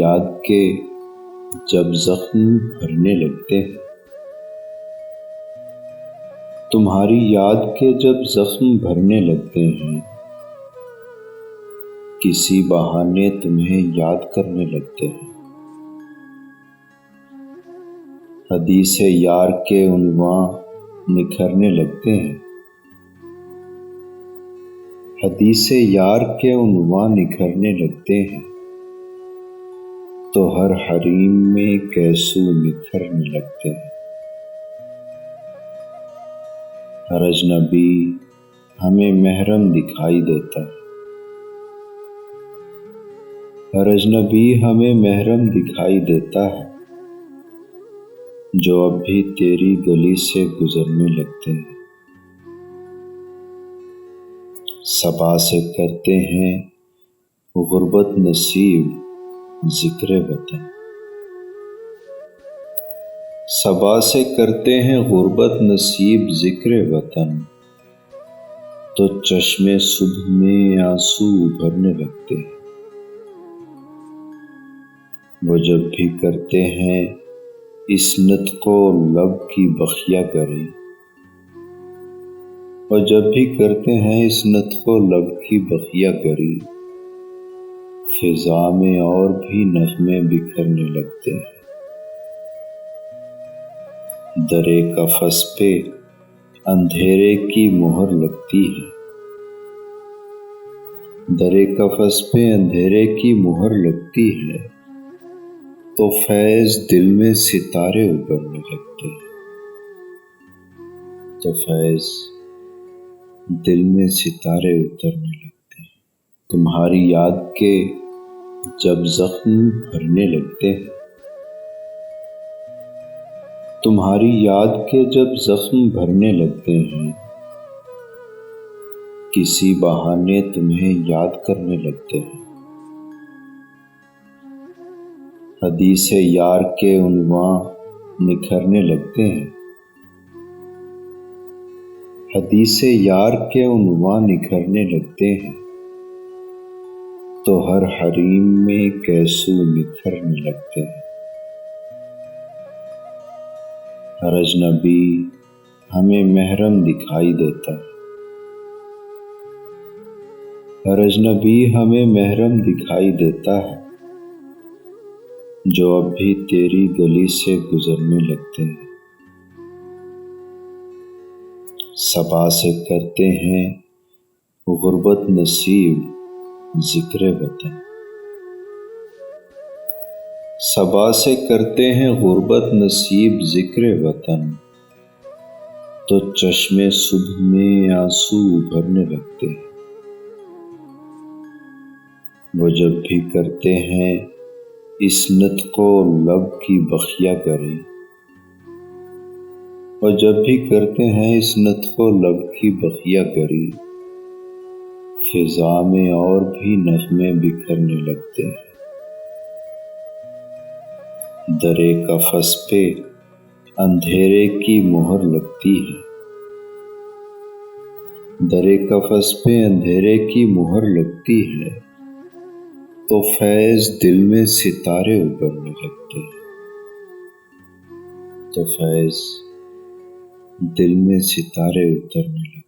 یاد کے جب زخم بھرنے لگتے ہیں، تمہاری یاد کے جب زخم بھرنے لگتے ہیں، کسی بہانے تمہیں یاد کرنے لگتے ہیں، حدیث یار کے عنواں نکھرنے لگتے ہیں، حدیث یار کے عنواں نکھرنے لگتے ہیں، تو ہر حریم میں کیسو نکھرنے لگتے ہیں۔ ہر اجنبی ہمیں محرم دکھائی دیتا ہے، ہر اجنبی ہمیں محرم دکھائی دیتا ہے، جو اب بھی تیری گلی سے گزرنے لگتے ہیں۔ صبا سے کرتے ہیں غربت نصیب ذکر وطن، صبا سے کرتے ہیں غربت نصیب ذکر وطن، تو چشم صبح میں آنسو بھرنے لگتے ہیں۔ وہ جب بھی کرتے ہیں اس نطق و لب کی بخیہ گری، اور جب بھی کرتے ہیں اس نطق و لب کی بخیہ گری، فضا میں اور بھی نغمے بکھرنے لگتے ہیں۔ در قفس پہ اندھیرے کی مہر لگتی ہے، در قفس پہ اندھیرے کی مہر لگتی ہے، تو فیض دل میں ستارے ابھرنے لگتے ہیں، تو فیض دل میں ستارے اترنے لگتے ہیں۔ تمہاری یاد کے جب زخم بھرنے لگتے ہیں، تمہاری یاد کے جب زخم بھرنے لگتے ہیں، کسی بہانے تمہیں یاد کرنے لگتے ہیں، حدیث یار کے عنواں نکھرنے لگتے ہیں، حدیث یار کے عنواں نکھرنے لگتے ہیں، تو ہر حریم میں کیسو نکھرنے لگتے ہیں۔ ہر اجنبی ہمیں محرم دکھائی دیتا ہے، ہر اجنبی ہمیں محرم دکھائی دیتا ہے، جو اب بھی تیری گلی سے گزرنے لگتے ہیں۔ صبا سے کرتے ہیں غربت نصیب ذکر وطن، صبا سے کرتے ہیں غربت نصیب ذکر وطن، تو چشم صبح میں آنسو بھرنے لگتے ہیں۔ وہ جب بھی کرتے ہیں اس نطق و لب کی بخیہ گری، اور جب بھی کرتے ہیں اس نطق و لب کی بخیہ گری، فضا میں اور بھی نغمے بکھرنے لگتے ہیں۔ در قفس پہ اندھیرے کی مہر لگتی ہے، در قفس پہ اندھیرے کی مہر لگتی ہے، تو فیض دل میں ستارے ابھرنے لگتے ہیں، تو فیض دل میں ستارے اترنے لگتے ہیں۔